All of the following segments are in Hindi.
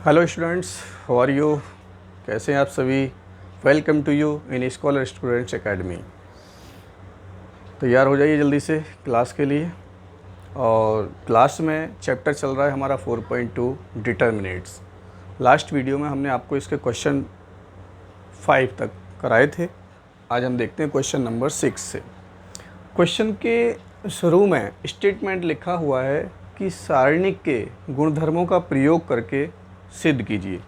Hello students, how are you? कैसे हैं आप सभी? Welcome to you in Scholar Students Academy. तैयार हो जाइए जल्दी से क्लास के लिए। और क्लास में चैप्टर चल रहा है हमारा 4.2 डिटर्मिनेट्स। लास्ट वीडियो में हमने आपको इसके क्वेश्चन 5 तक कराए थे। आज हम देखते हैं क्वेश्चन नंबर 6 से। क्वेश्चन के शुरू में स्टेटमेंट लिखा हुआ है कि सारणिक के गुणधर्मों का प्रयोग करके सिद्ध कीजिए।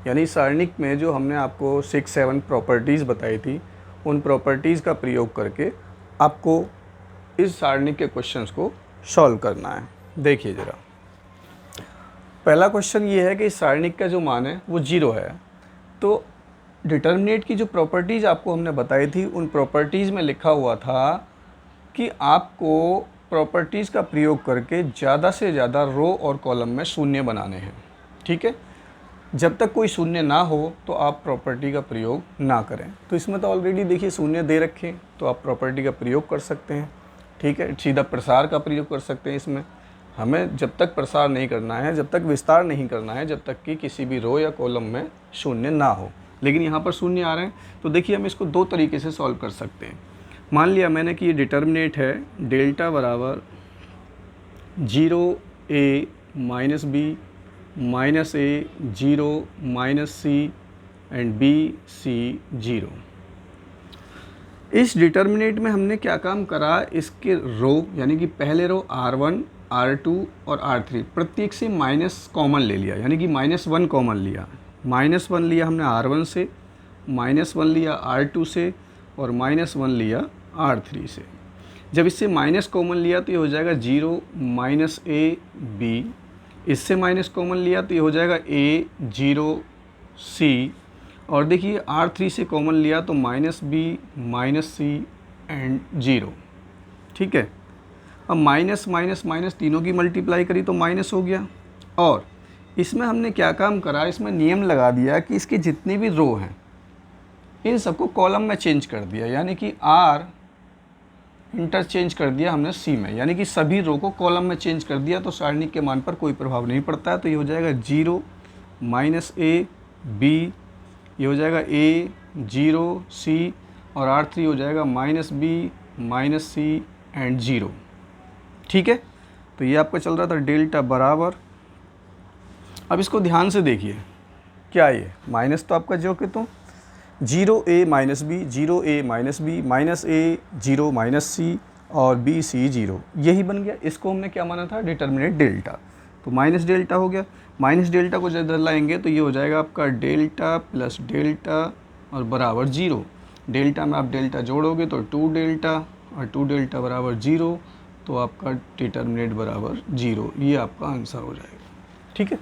यानी सारणिक में जो हमने आपको 6-7 प्रॉपर्टीज़ बताई थी, उन प्रॉपर्टीज़ का प्रयोग करके आपको इस सारणिक के क्वेश्चंस को सॉल्व करना है। देखिए ज़रा, पहला क्वेश्चन ये है कि इस सारणिक का जो मान है वो 0 है। तो डिटर्मिनेट की जो प्रॉपर्टीज़ आपको हमने बताई थी, उन प्रॉपर्टीज़ में लिखा हुआ था कि आपको प्रॉपर्टीज़ का प्रयोग करके ज़्यादा से ज़्यादा रो और कॉलम में शून्य बनाने हैं। ठीक है, जब तक कोई शून्य ना हो तो आप प्रॉपर्टी का प्रयोग ना करें। तो इसमें तो ऑलरेडी देखिए शून्य दे रखे हैं, तो आप प्रॉपर्टी का प्रयोग कर सकते हैं। ठीक है, सीधा प्रसार का प्रयोग कर सकते हैं। इसमें हमें जब तक प्रसार नहीं करना है, जब तक विस्तार नहीं करना है, जब तक कि किसी भी रो या कॉलम में शून्य ना हो। लेकिन यहाँ पर शून्य आ रहे हैं, तो देखिए हम इसको दो तरीके से सॉल्व कर सकते हैं। मान लिया मैंने कि ये डिटर्मिनेट है डेल्टा बराबर 0a minus B minus A 0 minus C and B C 0। इस डिटर्मिनेट में हमने क्या काम करा, इसके रो यानी कि पहले रो R1, R2 और R3 प्रत्येक से माइनस कॉमन ले लिया, यानी कि -1 कॉमन लिया। -1 लिया हमने R1 से, -1 लिया R2 से और -1 लिया R3 से। जब इससे माइनस कॉमन लिया तो ये हो जाएगा 0 माइनस ए बी, इससे माइनस कॉमन लिया तो ये हो जाएगा a 0 c, और देखिए R3 से कॉमन लिया तो -b माइनस c एंड 0। ठीक है, अब माइनस माइनस माइनस तीनों की मल्टीप्लाई करी तो माइनस हो गया। और इसमें हमने क्या काम करा, इसमें नियम लगा दिया कि इसके जितने भी रो हैं इन सबको कॉलम में चेंज कर दिया, यानी कि R इंटरचेंज कर दिया हमने सी में, यानी कि सभी रो को कॉलम में चेंज कर दिया। तो सारणिक के मान पर कोई प्रभाव नहीं पड़ता है। तो ये हो जाएगा 0 माइनस ए बी, ये हो जाएगा a 0 c और R3 हो जाएगा -b माइनस सी एंड 0। ठीक है, तो ये आपका चल रहा था डेल्टा बराबर। अब इसको ध्यान से देखिए, क्या ये माइनस तो आपका जो कि तो 0a minus B 0a minus B minus A 0 minus C और बी सी 0, यही बन गया। इसको हमने क्या माना था, डिटर्मिनेट डेल्टा। तो माइनस डेल्टा हो गया। माइनस डेल्टा को जब लाएंगे तो ये हो जाएगा आपका डेल्टा प्लस डेल्टा और बराबर 0। डेल्टा में आप डेल्टा जोड़ोगे तो 2 डेल्टा और 2 डेल्टा बराबर 0, तो आपका डिटर्मिनेट बराबर 0। ये आपका आंसर हो जाएगा। ठीक है,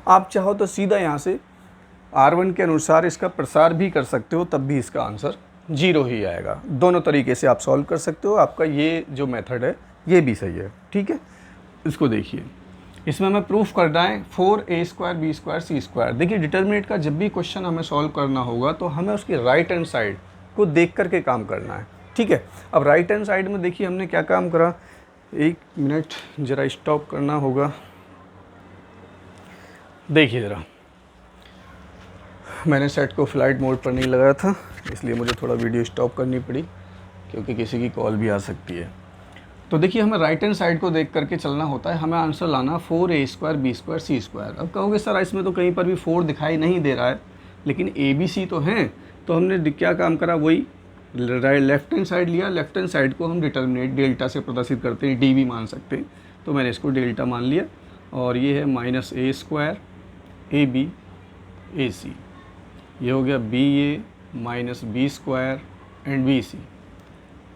आप चाहो तो सीधा यहाँ से R1 के अनुसार इसका प्रसार भी कर सकते हो, तब भी इसका आंसर 0 ही आएगा। दोनों तरीके से आप सॉल्व कर सकते हो। आपका ये जो मेथड है ये भी सही है। ठीक है, इसको देखिए, इसमें हमें प्रूफ करना है 4a² b² c²। देखिए डिटर्मिनेट का जब भी क्वेश्चन हमें सॉल्व करना होगा तो हमें उसकी राइट हैंड साइड को देख करके काम करना है। ठीक है, अब राइट हैंड साइड में देखिए हमने क्या काम करा। 1 मिनट ज़रा स्टॉप करना होगा। देखिए ज़रा, मैंने सेट को फ्लाइट मोड पर नहीं लगाया था, इसलिए मुझे थोड़ा वीडियो स्टॉप करनी पड़ी, क्योंकि किसी की कॉल भी आ सकती है। तो देखिए हमें राइट हैंड साइड को देख करके चलना होता है। हमें आंसर लाना 4a² b² c²। अब कहोगे सर इसमें तो कहीं पर भी 4 दिखाई नहीं दे रहा है, लेकिन a b c तो हैं। तो हमने क्या काम करा, वही लेफ्ट हैंड साइड लिया। लेफ्ट हैंड साइड को हम डिटर्मिनेट डेल्टा से प्रदर्शित करते हैं, डी भी मान सकते हैं। तो मैंने इसको डेल्टा मान लिया, और ये है -a² ab ac, ये हो गया ba minus b² and bc,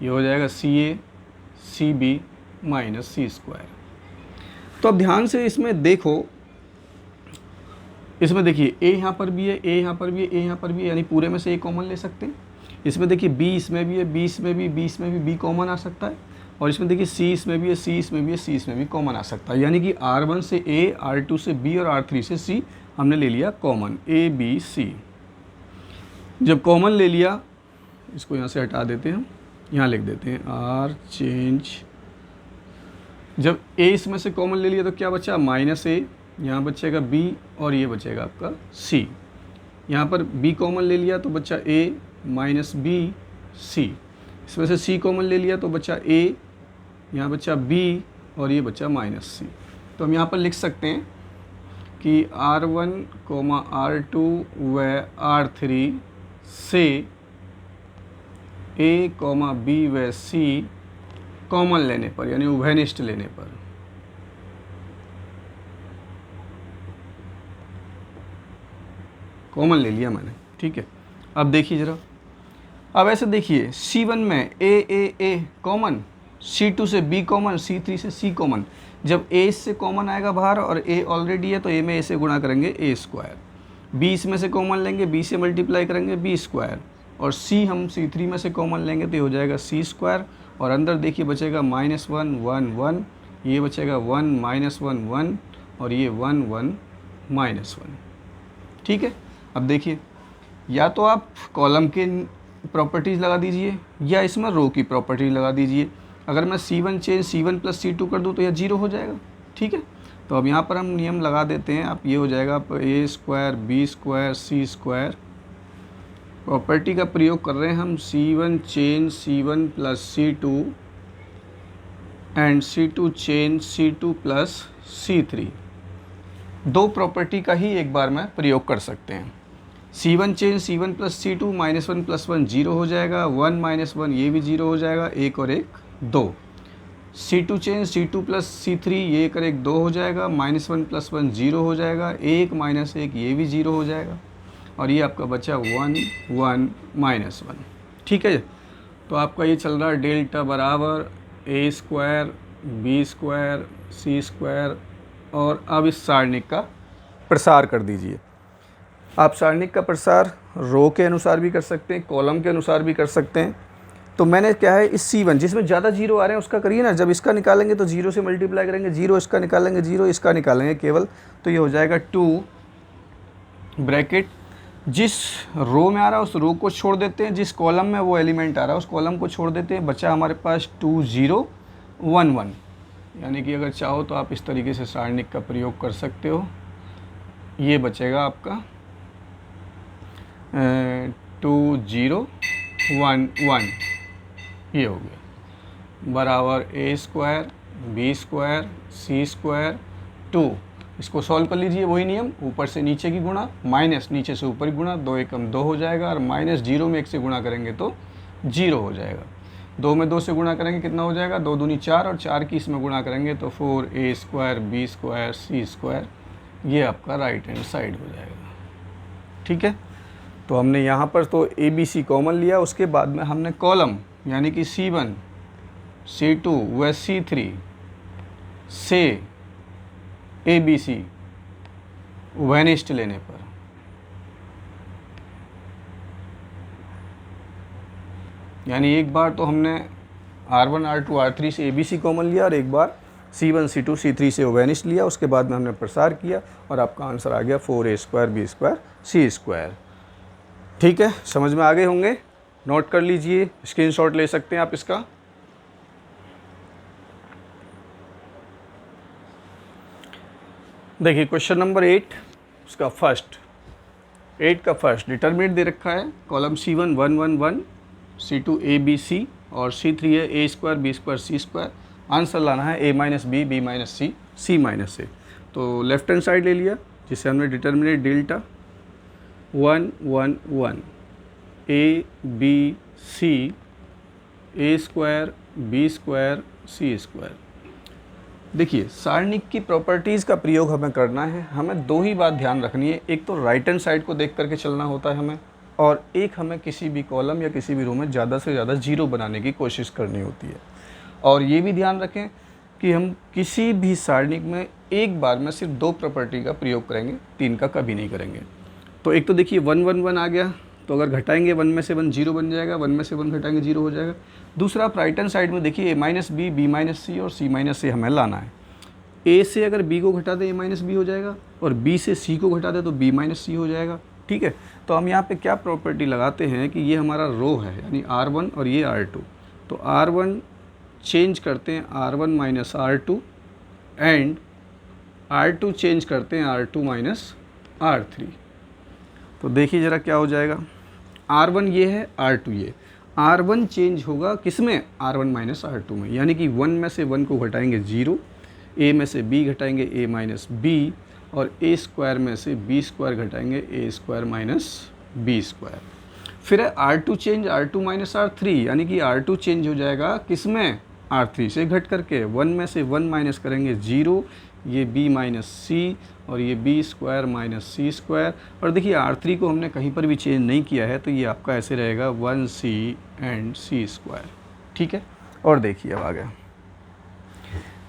ये हो जाएगा ca cb माइनस c²। तो अब ध्यान से इसमें देखो, इसमें देखिए a यहाँ पर भी है, a यहाँ पर भी है, a यहाँ पर भी है, यानी पूरे में से a कॉमन ले सकते हैं। इसमें देखिए b इसमें भी है, b इसमें भी, b इसमें भी, b कॉमन आ सकता है। और इसमें देखिए c इसमें भी है, c इसमें भी है, c इसमें भी कॉमन आ सकता है। यानी कि R1 से a, R2 से b और R3 से c हमने ले लिया कॉमन, a b c। जब कॉमन ले लिया, इसको यहाँ से हटा देते हैं, हम यहाँ लिख देते हैं R चेंज। जब a इसमें से कॉमन ले लिया तो क्या बचा, -a यहाँ बचेगा B और ये बचेगा आपका C। यहाँ पर B कॉमन ले लिया तो बचा A माइनस बी सी, इसमें से C कॉमन ले लिया तो बचा A, यहाँ बचा B और ये बचा माइनस सी। तो हम यहाँ पर लिख सकते हैं कि R1, R2 व R3 से A, B व C कॉमन लेने पर, यानी उभयनिष्ठ लेने पर, कॉमन ले लिया मैंने, ठीक है। अब देखिए ज़रा, अब ऐसे देखिए C1 में A कॉमन, C2 से B कॉमन, C3 से C कॉमन। जब A से कॉमन आएगा बाहर और A ऑलरेडी है तो A में A से गुणा करेंगे A स्क्वायर, B इसमें से कॉमन लेंगे, B से मल्टीप्लाई करेंगे B स्क्वायर, और C हम C3 में से कॉमन लेंगे तो ये हो जाएगा C स्क्वायर, और अंदर देखिए बचेगा -1 1 1, ये बचेगा 1 -1 1, और ये 1 1 -1, ठीक है। अब देखिए, या तो आप कॉलम के प्रॉपर्टीज़ लगा दीजिए या इसमें रो की प्रॉपर्टीज लगा दीजिए। अगर मैं C1 चेंज C1 + C2 कर दूँ तो यह 0 हो जाएगा, ठीक है। तो अब यहाँ पर हम नियम लगा देते हैं, आप ये हो जाएगा आप A square B square C square, property का प्रयोग कर रहे हैं हम, C1 change C1 + C2 and C2 change C2 + C3। दो प्रॉपर्टी का ही एक बार में प्रयोग कर सकते हैं। C1 चेंज C1 + C2, -1 + 1 0 हो जाएगा, 1 - 1 ये भी 0 हो जाएगा, 1 और 1 2। C2 चेंज C2 + C3, ये 1 और 1 2 हो जाएगा, -1 + 1 0 हो जाएगा, 1 - 1 ये भी 0 हो जाएगा, और ये आपका बचा 1 1 -1, ठीक है। तो आपका ये चल रहा है डेल्टा बराबर A square B square C square, और अब इस सारणिक का प्रसार कर दीजिए। आप सारणिक का प्रसार रो के अनुसार भी कर सकते हैं, कॉलम के अनुसार भी कर सकते हैं। तो मैंने क्या है, इस C1 जिसमें ज़्यादा जीरो आ रहे हैं उसका करिए ना, जब इसका निकालेंगे तो 0 से मल्टीप्लाई करेंगे, 0 इसका निकालेंगे, 0 इसका निकालेंगे केवल, तो ये हो जाएगा 2 ब्रैकेट, जिस रो में आ रहा है उस रो को छोड़ देते हैं, जिस कॉलम में वो एलिमेंट आ रहा है उस कॉलम को छोड़ देते हैं, बचा हमारे पास 2 0 1 1। यानी कि अगर चाहो तो आप इस तरीके से सारणिक का प्रयोग कर सकते हो। ये बचेगा आपका 2 0 1 1, ये हो गया, बराबर A square B square C square 2। इसको सॉल्व कर लीजिए, वही नियम, ऊपर से नीचे की गुणा, माइनस नीचे से ऊपर की गुणा, 2 एकम 2 हो जाएगा, और -0 में 1 से गुणा करेंगे तो 0 हो जाएगा, 2 में 2 से गुणा करेंगे कितना हो जाएगा, 2 दूनी 4, और 4 की इसमें गुणा करेंगे तो 4A square B square C square, ये आपका राइट हैंड साइड हो जाएगा, ठीक है। तो हमने यहाँ पर तो ABC कॉमन लिया, उसके बाद में हमने कॉलम यानी कि C1 C2 व C3 से ABC उभयनिष्ठ लेने पर यानी एक बार तो हमने R1 R2 R3 से ABC कॉमन लिया, और एक बार C1 C2 C3 से उभयनिष्ठ लिया, उसके बाद में हमने प्रसार किया, और आपका आंसर आ गया 4A square B square C square, ठीक है। समझ में आ गए होंगे, नोट कर लीजिए, स्क्रीनशॉट ले सकते हैं आप इसका। देखिए क्वेश्चन नंबर 8, उसका फर्स्ट, 8 का फर्स्ट डिटरमिनेंट दे रखा है, column C1 1 1 1, C2 A B C, और C3 है A square B square C square. Answer लाना है A - B B - C C - A। तो लेफ्ट हैंड साइड ले लिया, जिसे हमने determinant delta 1 1 1 A B C A square B square C square. देखिए सारणिक की प्रॉपर्टीज़ का प्रयोग हमें करना है, हमें दो ही बात ध्यान रखनी है, एक तो राइट हैंड साइड को देख करके चलना होता है हमें, और एक हमें किसी भी कॉलम या किसी भी रो में ज़्यादा से ज़्यादा जीरो बनाने की कोशिश करनी होती है। और ये भी ध्यान रखें कि हम किसी भी सारणिक में एक बार में सिर्फ 2 प्रॉपर्टी का प्रयोग करेंगे, 3 का कभी नहीं करेंगे। तो एक तो देखिए 1 1 1 आ गया, तो अगर घटाएंगे 1 में से 1 0 बन जाएगा, 1 में से 1 घटाएंगे 0 हो जाएगा। दूसरा आप राइट हैंड साइड में देखिए A - B B - C और C - A हमें लाना है। A से अगर B को घटा दें A - B हो जाएगा, और B से C को घटा दें तो B - C हो जाएगा, ठीक है। तो हम यहाँ पे क्या प्रॉपर्टी लगाते हैं कि ये हमारा रो है, यानी R1 और ये R2, तो R1 चेंज करते हैं R1 - R2 and R2 change करते हैं R2 माइनस R3, तो देखिए ज़रा क्या हो जाएगा। R1 ये है, R2 ये, R1 चेंज होगा किस में, R1 माइनस R2 में, यानी कि 1 में से 1 को घटाएंगे 0, a में से b घटाएंगे a माइनस b, और a स्क्वायर में से b स्क्वायर घटाएंगे a square minus b square. फिर है R2 change R2 minus R3, यानी कि R2 चेंज हो जाएगा किस में, R3 से घट करके, 1 में से 1 माइनस करेंगे 0, ये b माइनस सी, और ये b square minus C square. और देखिए R3 को हमने कहीं पर भी चेंज नहीं किया है, तो ये आपका ऐसे रहेगा 1c एंड c स्क्वायर, ठीक है। और देखिए अब आ गया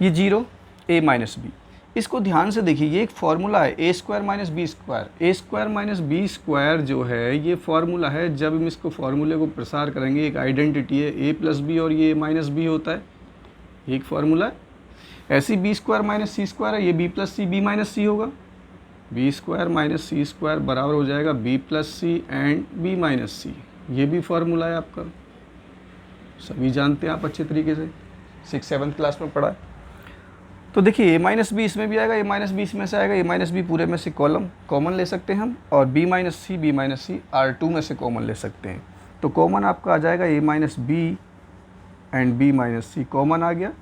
ये 0 a माइनस बी, इसको ध्यान से देखिए, ये एक फार्मूला है a square minus B square. a square minus B square जो है ये फार्मूला है, जब हम इसको फार्मूले को प्रसार करेंगे एक आइडेंटिटी है a प्लस बी और ये a माइनस बी होता है, एक फार्मूला है। ऐसी B square minus C square है, ये B plus C B minus C होगा, B square minus C square बराबर हो जाएगा B plus C and B minus C, ये भी फार्मूला है आपका, सभी जानते हैं आप अच्छे तरीके से, 6-7 क्लास में पढ़ा है। तो देखिए a माइनस बी इसमें भी आएगा, a माइनस बी इसमें से आएगा, a माइनस बी पूरे में से कॉलम कॉमन ले सकते हैं हम, और b माइनस सी R2 में से कॉमन ले सकते हैं। तो कॉमन आपका आ जाएगा a minus B and b minus C common आ गया।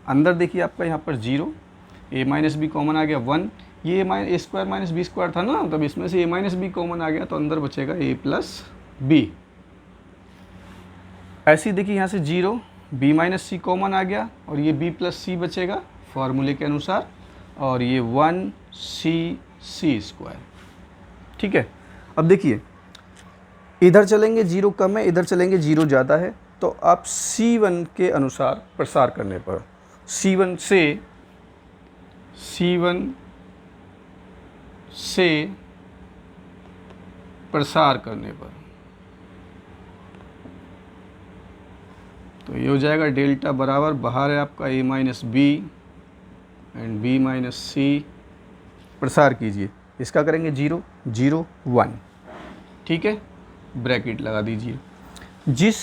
अंदर देखिए आपका यहाँ पर 0, a माइनस बी कॉमन आ गया 1, ये a square minus B square था ना, तब इसमें से a माइनस बी कॉमन आ गया, तो अंदर बचेगा a प्लस बी। ऐसे ही देखिए यहाँ से 0, b माइनस सी कॉमन आ गया, और ये b प्लस सी बचेगा फार्मूले के अनुसार, और ये 1c स्क्वायर, ठीक है। अब देखिए इधर चलेंगे 0 कम है, इधर चलेंगे 0 ज़्यादा है, तो आप c1 के अनुसार प्रसार करने पर, c1 से प्रसार करने पर, तो ये हो जाएगा डेल्टा बराबर, बाहर है आपका a minus B and b minus C, प्रसार कीजिए, इसका करेंगे 0 0 1, ठीक है, ब्रैकेट लगा दीजिए। जिस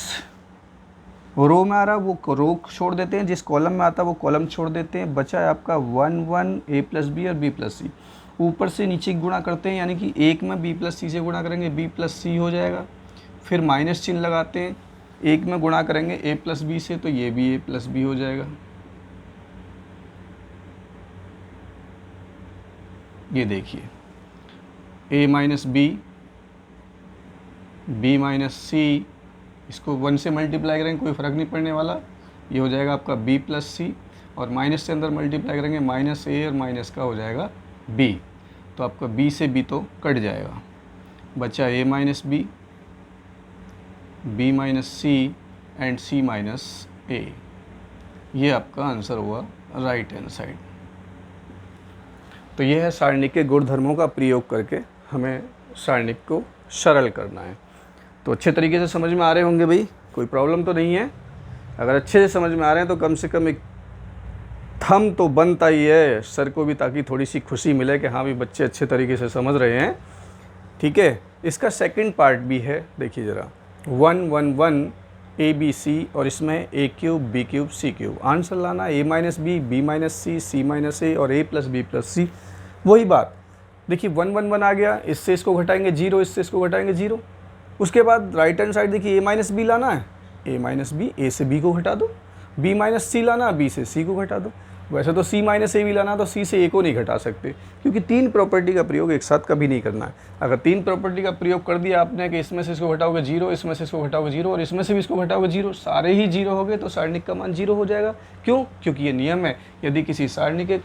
रो में आ रहा है वो रो छोड़ देते हैं, जिस कॉलम में आता है वो कॉलम छोड़ देते हैं, बचा है आपका 1 1 a प्लस बी और b प्लस सी, ऊपर से नीचे गुणा करते हैं, यानी कि एक में b प्लस सी से गुणा करेंगे b प्लस सी हो जाएगा, फिर माइनस चिन्ह लगाते हैं, एक में गुणा करेंगे a प्लस बी से, तो ये भी a प्लस बी हो जाएगा। ये देखिए a minus B, b minus C, इसको 1 से मल्टीप्लाई करेंगे कोई फ़र्क नहीं पड़ने वाला, ये हो जाएगा आपका b प्लस सी, और माइनस से अंदर मल्टीप्लाई करेंगे माइनस a, और माइनस का हो जाएगा b, तो आपका b से b तो कट जाएगा, बचा a minus B, b minus C and c minus a, ये आपका आंसर हुआ राइट हैंड साइड। तो यह है सारणिक के गुणधर्मों का प्रयोग करके हमें सारणिक को सरल करना है। तो अच्छे तरीके से समझ में आ रहे होंगे भाई, कोई प्रॉब्लम तो नहीं है। अगर अच्छे से समझ में आ रहे हैं तो कम से कम एक थम तो बनता ही है सर को भी, ताकि थोड़ी सी खुशी मिले कि हाँ भी बच्चे अच्छे तरीके से समझ रहे हैं, ठीक है। इसका सेकंड पार्ट भी है, देखिए ज़रा 1 1 1 ABC, और इसमें a cube b cube c cube, answer लाना a minus B, b minus C, c minus a और a plus b plus c। वही बात देखिए 1 1 1 आ गया, इससे इसको घटाएंगे 0, इससे इसको घटाएंगे 0। उसके बाद राइट हैंड साइड देखिए a माइनस बी लाना है, a माइनस बी, a से b को घटा दो, b माइनस सी लाना है, b से c को घटा दो। वैसे तो c माइनस ए भी लाना तो c से a को नहीं घटा सकते, क्योंकि 3 प्रॉपर्टी का प्रयोग एक साथ कभी नहीं करना है। अगर 3 प्रॉपर्टी का प्रयोग कर दिया आपने कि इसमें से इसको घटाओगे 0, इसमें से इसको घटाओगे 0 और इसमें से भी इसको घटाओगे 0, सारे ही 0 हो गए, तो सारणिक का मान 0 हो जाएगा। क्यों? क्योंकि ये नियम है, यदि किसी सारणी के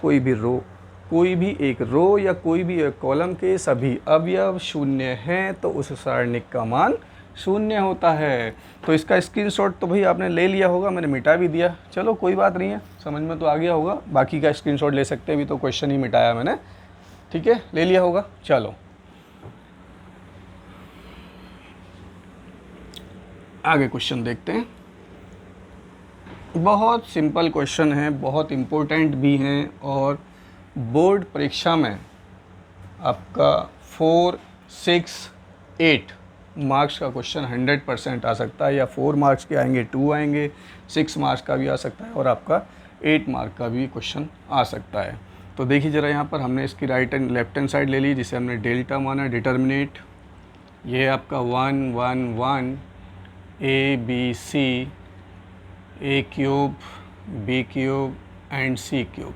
कोई भी एक रो या कोई भी एक कॉलम के सभी अवयव शून्य हैं तो उस सारणिक का मान शून्य होता है। तो इसका स्क्रीनशॉट तो भाई आपने ले लिया होगा, मैंने मिटा भी दिया, चलो कोई बात नहीं है, समझ में तो आ गया होगा। बाकी का स्क्रीनशॉट ले सकते हैं, अभी तो क्वेश्चन ही मिटाया मैंने, ठीक है, ले लिया होगा। चलो आगे क्वेश्चन देखते हैं। बहुत सिंपल क्वेश्चन है, बहुत इम्पोर्टेंट भी हैं, और बोर्ड परीक्षा में आपका 4, 6, 8 मार्क्स का क्वेश्चन 100% आ सकता है, या 4 मार्क्स के आएंगे, 2 आएंगे, 6 मार्क्स का भी आ सकता है, और आपका 8 मार्क का भी क्वेश्चन आ सकता है। तो देखिए ज़रा यहाँ पर हमने इसकी right and left hand side ले ली, जिसे हमने डेल्टा माना, डिटर्मिनेट। ये आपका 1 1 1 A B C, A cube B cube and C cube.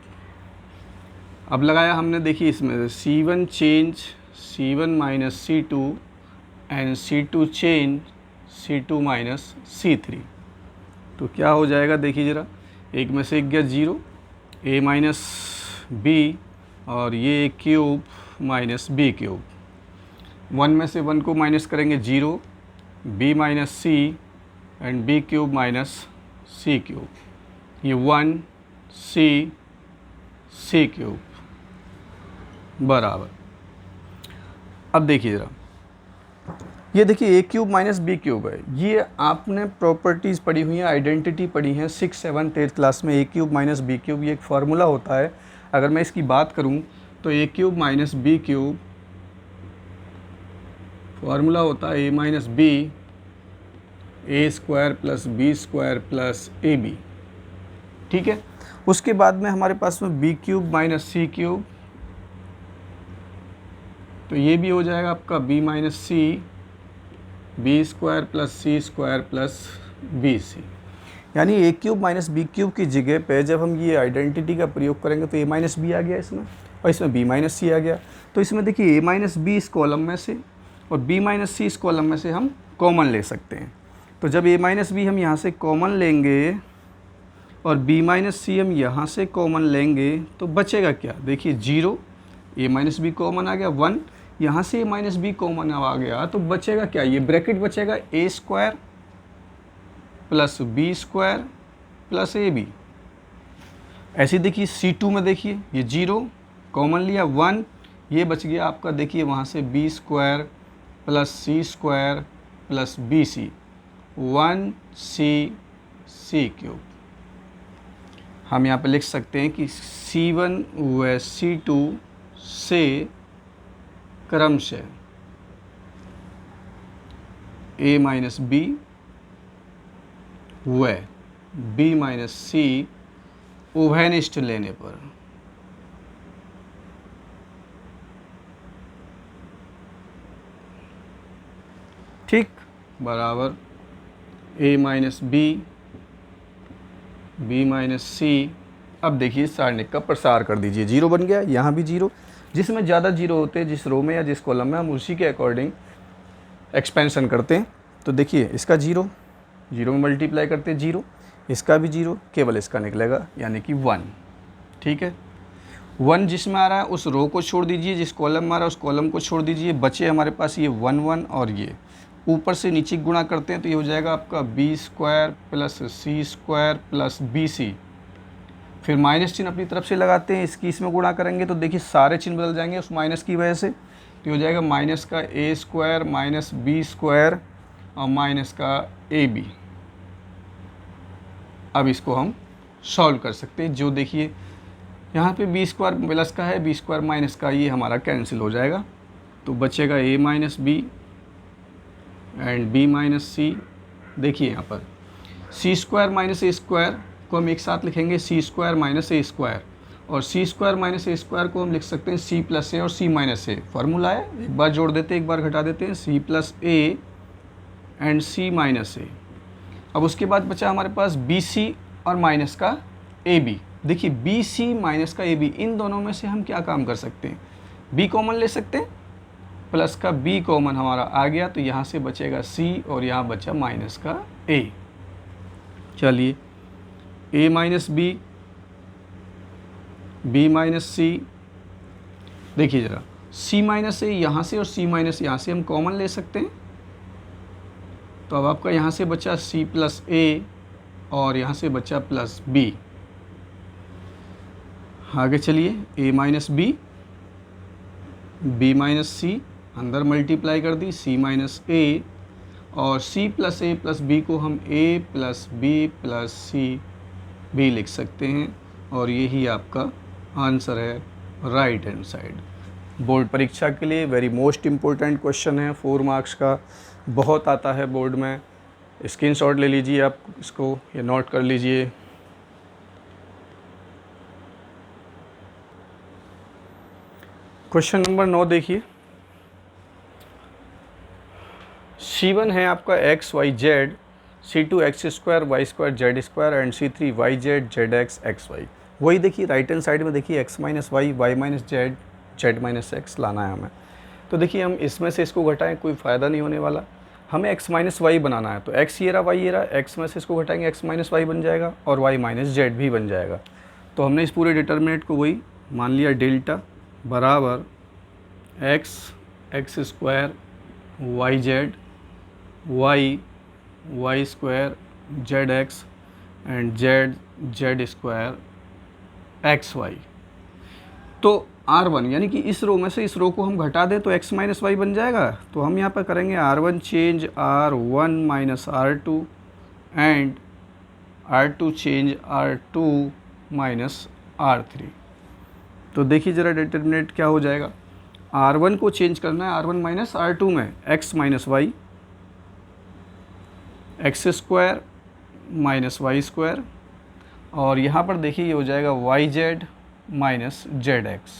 अब लगाया हमने, देखिए इसमें C1 change C1 minus C2 and C2 change C2 minus C3। तो क्या हो जाएगा देखिए ज़रा, एक में से एक गया 0, a माइनस बी, और ये क्यूब माइनस बी क्यूब। 1 में से 1 को माइनस करेंगे 0, b minus C and B cube minus C cube. ये 1 सी क्यूब बराबर। अब देखिए ज़रा, ये देखिए ए क्यूब माइनस बी क्यूब है। ये आपने प्रॉपर्टीज़ पढ़ी हुई हैं, आइडेंटिटी पढ़ी हैं 6, 7, 8 क्लास में। ए क्यूब माइनस बी क्यूब ये एक फार्मूला होता है। अगर मैं इसकी बात करूं तो A cube minus B cube formula होता है A minus B, A square plus B square plus A B. ठीक है, उसके बाद में हमारे पास में B cube minus C cube, तो ये भी हो जाएगा आपका B minus C, B square plus C square plus B C. यानी A cube minus B cube की जगह पे जब हम ये आइडेंटिटी का प्रयोग करेंगे तो ए माइनस बी आ गया इसमें, और इसमें बी माइनस सी आ गया। तो इसमें देखिए ए माइनस बी इस कॉलम में से और बी माइनस सी इस कॉलम में से हम कॉमन ले सकते हैं। तो जब ए माइनस बी हम यहाँ से कॉमन लेंगे और बी माइनस सी हम यहाँ से कॉमन लेंगे तो बचेगा क्या, देखिए 0, ए माइनस बी कॉमन आ गया, 1, यहाँ से ए माइनस बी कॉमन आ गया तो बचेगा क्या, ये ब्रैकेट बचेगा A square plus B square plus A B. ऐसे देखिए C2 में देखिए ये 0 कॉमन लिया, 1, ये बच गया आपका देखिए वहाँ से B square plus C square plus B सी, 1 सी क्यूब। हम यहाँ पे लिख सकते हैं कि C1 व C2 से क्रमशः a माइनस बी व b माइनस सी उभयनिष्ठ लेने पर ठीक बराबर a माइनस बी माइनस सी। अब देखिए सारणिक का प्रसार कर दीजिए, 0 बन गया, यहाँ भी 0। जिसमें ज़्यादा 0 होते हैं जिस रो में या जिस कॉलम में हम उसी के अकॉर्डिंग एक्सपेंशन करते हैं। तो देखिए इसका 0 में मल्टीप्लाई करते हैं 0, इसका भी 0, केवल इसका निकलेगा यानी कि 1। ठीक है, 1 जिसमें आ रहा है उस रो को छोड़ दीजिए, जिस कॉलम में आ रहा है उस कॉलम को छोड़ दीजिए, बचे हमारे पास ये 1 1 और ये ऊपर से नीचे गुणा करते हैं तो ये हो जाएगा आपका B square plus C square plus B सी। फिर माइनस चिन्ह अपनी तरफ से लगाते हैं, इसकी इसमें गुणा करेंगे तो देखिए सारे चिन्ह बदल जाएंगे उस माइनस की वजह से। तो हो जाएगा माइनस का ए स्क्वायर माइनस बी स्क्वायर और माइनस का ए बी। अब इसको हम सॉल्व कर सकते हैं। जो देखिए यहाँ पे बी स्क्वायर प्लस का है, बी स्क्वायर माइनस का, ये हमारा कैंसिल हो जाएगा। तो बचेगा A minus B and B minus C. देखिए यहाँ पर C square minus A square को हम एक साथ लिखेंगे C square minus A square, और C square minus A square को हम लिख सकते हैं सी प्लस ए और सी माइनस ए। फार्मूला है, एक बार जोड़ देते हैं एक बार घटा देते हैं, C plus A and C minus A. अब उसके बाद बचा हमारे पास बी सी और माइनस का ए बी। देखिए बी सी माइनस का ए बी, इन दोनों में से हम क्या काम कर सकते हैं, बी कॉमन ले सकते हैं, प्लस का बी कॉमन हमारा आ गया तो यहाँ से बचेगा सी और यहाँ बचा माइनस का ए। चलिए A minus B, B minus C. देखिए ज़रा सी माइनस ए यहाँ से और सी माइनस यहाँ से हम कॉमन ले सकते हैं, तो अब आपका यहाँ से बचा सी प्लस ए और यहाँ से बचा प्लस बी। आगे चलिए A minus B, B minus C, अंदर मल्टीप्लाई कर दी सी माइनस ए, और C plus A plus B को हम ए प्लस सी भी लिख सकते हैं, और यही आपका आंसर है राइट हैंड साइड। बोर्ड परीक्षा के लिए वेरी मोस्ट इम्पोर्टेंट क्वेश्चन है, 4 मार्क्स का, बहुत आता है बोर्ड में। स्क्रीनशॉट ले लीजिए आप इसको या नोट कर लीजिए। क्वेश्चन नंबर 9 देखिए, C1 है आपका x y z, C2 x square y square z square and C3 y z z x x y. वही देखिए राइट हैंड साइड में देखिए x minus Y, Y minus Z, Z minus x लाना है हमें। तो देखिए हम इसमें से इसको घटाएं, कोई फ़ायदा नहीं होने वाला, हमें एक्स माइनस वाई बनाना है। तो एक्स ये रहा, वाई ये रहा, एक्स में से इसको घटाएंगे एक्स माइनस वाई बन जाएगा और वाई माइनस जेड भी बन जाएगा। तो हमने इस पूरे डिटर्मिनेंट को वही मान लिया, डेल्टा बराबर x x square y z y y square z x and z z square x y. तो R1 यानी कि इस रो में से इस रो को हम घटा दें तो x माइनस वाई बन जाएगा। तो हम यहाँ पर करेंगे R1 change R1 minus R2 and R2 change R2 minus R3। तो देखिए ज़रा डिटर्मिनेंट क्या हो जाएगा, R1 को चेंज करना है R1 माइनस R2 में, x minus y x square minus y square, और यहाँ पर देखिए ये हो जाएगा y z minus z x.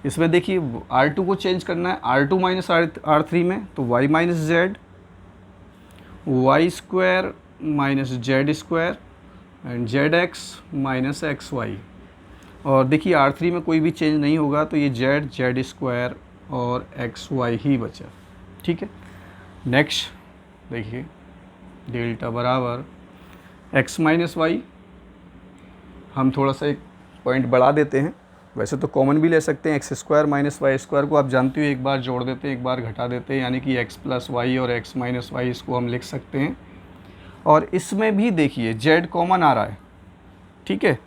इसमें देखिए R2 को चेंज करना है R2 माइनस R3 में, तो y minus z y square minus z square and z x minus x y. और देखिए R3 में कोई भी चेंज नहीं होगा, तो ये जेड जेड स्क्वायर और एक्स वाई ही बचा। ठीक है, नेक्स्ट देखिए डेल्टा बराबर एक्स माइनस वाई, हम थोड़ा सा एक पॉइंट बढ़ा देते हैं, वैसे तो कॉमन भी ले सकते हैं, x square minus y square को आप जानते हो एक बार जोड़ देते हैं एक बार घटा देते हैं, यानी कि एक्स प्लस वाई और एक्स माइनस वाई, इसको हम लिख सकते हैं। और इसमें भी देखिए जेड कॉमन आ रहा है। ठीक है,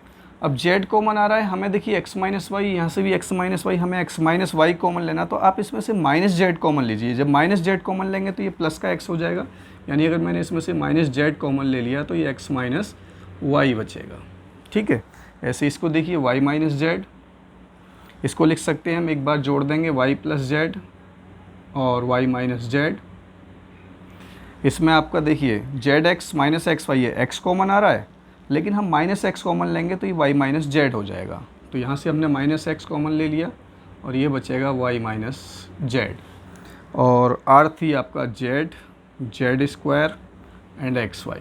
अब जेड कॉमन आ रहा है, हमें देखिए एक्स माइनस वाई, यहाँ से भी एक्स माइनस वाई, हमें एक्स माइनस वाई कॉमन लेना, तो आप इसमें से माइनस जेड कॉमन लीजिए। जब माइनस जेड कॉमन लेंगे तो ये प्लस का एक्स हो जाएगा, यानी अगर मैंने इसमें से माइनस जेड कॉमन ले लिया तो ये एक्स माइनस वाई बचेगा। ठीक है, ऐसे इसको देखिए वाई माइनस जेड, इसको लिख सकते हैं हम, एक बार जोड़ देंगे वाई प्लस जेड और वाई माइनस जेड। इसमें आपका देखिए z x minus x y है, एक्स कॉमन आ रहा है, लेकिन हम माइनस एक्स कॉमन लेंगे तो ये वाई माइनस जेड हो जाएगा। तो यहाँ से हमने माइनस एक्स कॉमन ले लिया और ये बचेगा वाई माइनस जेड, और R3 आपका z z square and x y.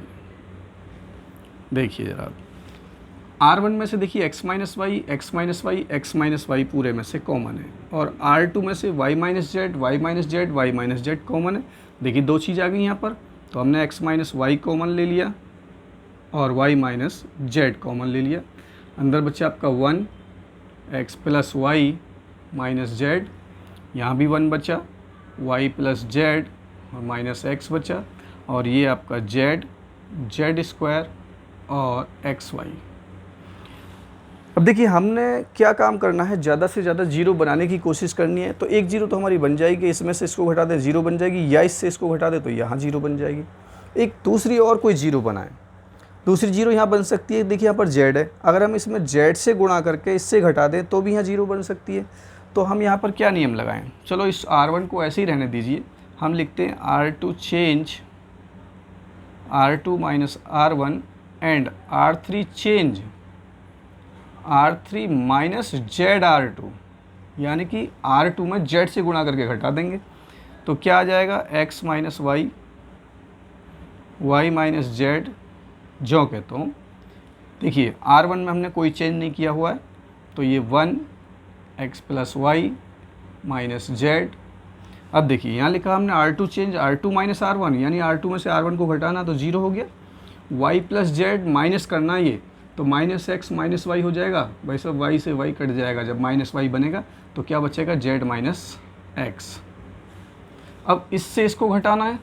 देखिए ज़रा R1 में से देखिए x minus y x minus y x minus y पूरे में से कॉमन है, और R2 में से y minus z y minus z y minus z common है। देखिए दो चीज़ आ गई यहाँ पर, तो हमने x माइनस वाई कॉमन ले लिया और y माइनस जेड कॉमन ले लिया। अंदर बचा आपका 1 x plus y minus z, यहाँ भी 1 बचा, y प्लस जेड और माइनस एक्स बचा, और ये आपका जेड जेड स्क्वायर और एक्स वाई। अब देखिए हमने क्या काम करना है, ज़्यादा से ज़्यादा जीरो बनाने की कोशिश करनी है। तो एक जीरो तो हमारी बन जाएगी, इसमें से इसको घटा दे जीरो बन जाएगी, या इससे इसको घटा दे तो यहाँ जीरो बन जाएगी। एक दूसरी और कोई जीरो बनाएं, दूसरी जीरो यहाँ बन सकती है। देखिए यहाँ पर जेड है, अगर हम इसमें जेड से गुणा करके इससे घटा दें तो भी यहाँ जीरो बन सकती है। तो हम यहाँ पर क्या नियम लगाएं, चलो इस R1 को ऐसे ही रहने दीजिए, हम लिखते हैं R2 change R2 minus R1 and R3 change R3 minus Z R2, यानी कि R2 में जेड से गुणा करके घटा देंगे। तो क्या आ जाएगा, x minus Y Y minus z, जो कहता हूँ देखिए R1 में हमने कोई चेंज नहीं किया हुआ है, तो ये 1 x plus y minus z. अब देखिए यहाँ लिखा हमने R2 change R2 minus R1, यानी R2 में से R1 को घटाना तो जीरो हो गया। y प्लस जेड माइनस करना ये, तो माइनस एक्स माइनस वाई हो जाएगा, वैसे y से y कट जाएगा, जब माइनस वाई बनेगा तो क्या बचेगा, z माइनस एक्स। अब इससे इसको घटाना है,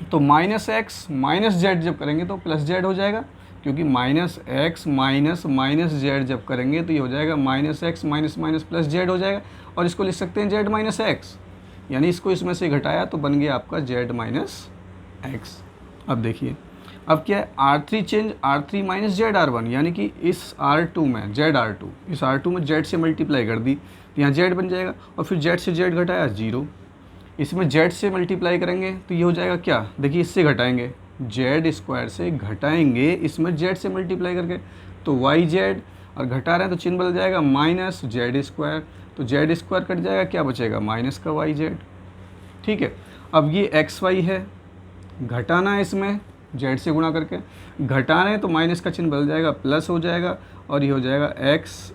तो माइनस एक्स माइनस जेड जब करेंगे तो प्लस जेड हो जाएगा, क्योंकि minus x minus minus Z जब करेंगे तो ये हो जाएगा minus x minus minus plus Z हो जाएगा, और इसको लिख सकते हैं जेड माइनस एक्स, यानी इसको इसमें से घटाया तो बन गया आपका जेड माइनस एक्स। अब देखिए अब क्या है, R3 change R3 minus Z R1, यानी कि इस R2 में जेड R2, इस R2 में जेड से मल्टीप्लाई कर दी तो यहाँ जेड बन जाएगा, और फिर जेड से जेड घटाया जीरो, इसमें जेड से मल्टीप्लाई करेंगे तो ये हो जाएगा क्या, देखिए इससे घटाएंगे जेड स्क्वायर से घटाएंगे इसमें जेड से मल्टीप्लाई करके, तो वाई जेड, और घटा रहे हैं तो चिन्ह बदल जाएगा माइनस जेड स्क्वायर, तो जेड स्क्वायर कट जाएगा, क्या बचेगा माइनस का वाई जेड। ठीक है, अब ये एक्स वाई है, घटाना है इसमें जेड से गुणा करके, घटाना है तो माइनस का चिन्ह बदल जाएगा, प्लस हो जाएगा और ये हो जाएगा एक्स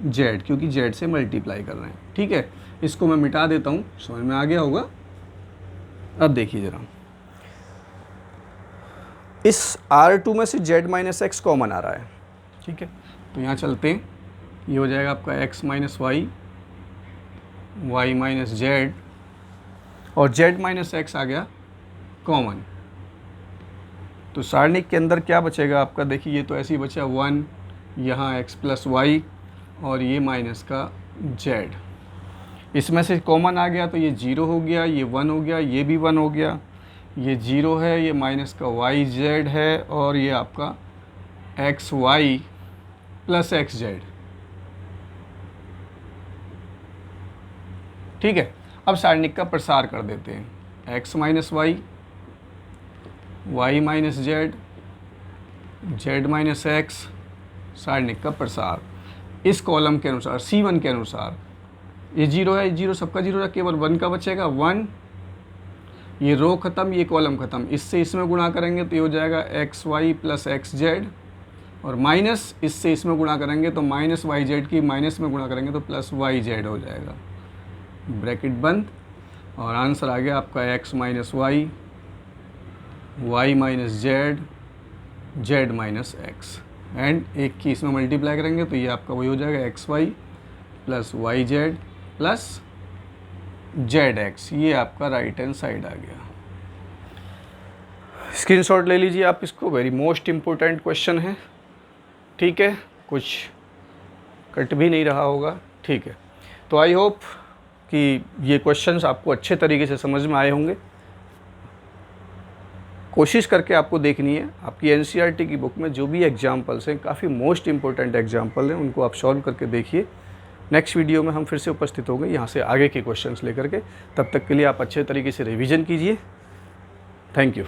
जेड क्योंकि जेड से मल्टीप्लाई कर रहे हैं। ठीक है, इसको मैं मिटा देता हूँ, समझ में आ गया होगा। अब देखिए ज़रा, इस R2 में से z माइनस एक्स कॉमन आ रहा है। ठीक है, तो यहाँ चलते हैं, ये हो जाएगा आपका x minus Y, Y minus z, और z माइनस एक्स आ गया कॉमन। तो सारणिक के अंदर क्या बचेगा आपका, देखिए ये तो ऐसे ही बचा 1, यहाँ x प्लस वाई और ये माइनस का z। इसमें से कॉमन आ गया तो ये 0 हो गया, ये 1 हो गया, ये भी 1 हो गया, ये 0 है, ये माइनस का वाई जेड है और ये आपका x Y plus x Z. ठीक है, अब सारणिक का प्रसार कर देते हैं, X minus Y, Y minus Z, Z minus X, सारणिक का प्रसार इस कॉलम के अनुसार C1 के अनुसार। ये 0 है, 0 सबका 0 है, केवल 1 का बचेगा 1, ये रो ख़त्म, ये कॉलम ख़त्म, इससे इसमें गुणा करेंगे तो ये हो जाएगा x Y plus x z, और माइनस इससे इसमें गुणा करेंगे तो माइनस वाई जेड की माइनस में गुणा करेंगे तो प्लस वाई जेड हो जाएगा, ब्रैकेट बंद, और आंसर आ गया आपका x minus Y, Y minus Z, Z minus x, and एक की इसमें मल्टीप्लाई करेंगे तो ये आपका वही हो जाएगा x Y plus y z plus z x. ये आपका राइट हैंड साइड आ गया। स्क्रीनशॉट ले लीजिए आप इसको, वेरी मोस्ट इम्पोर्टेंट क्वेश्चन है। ठीक है, कुछ कट भी नहीं रहा होगा। ठीक है, तो आई होप कि ये क्वेश्चंस आपको अच्छे तरीके से समझ में आए होंगे। कोशिश करके आपको देखनी है, आपकी एनसीईआरटी की बुक में जो भी एग्जाम्पल्स हैं, काफ़ी मोस्ट इम्पोर्टेंट एग्जाम्पल हैं, उनको आप सॉल्व करके देखिए। नेक्स्ट वीडियो में हम फिर से उपस्थित होंगे यहाँ से आगे के क्वेश्चंस लेकर के। तब तक के लिए आप अच्छे तरीके से रिवीजन कीजिए। Thank you.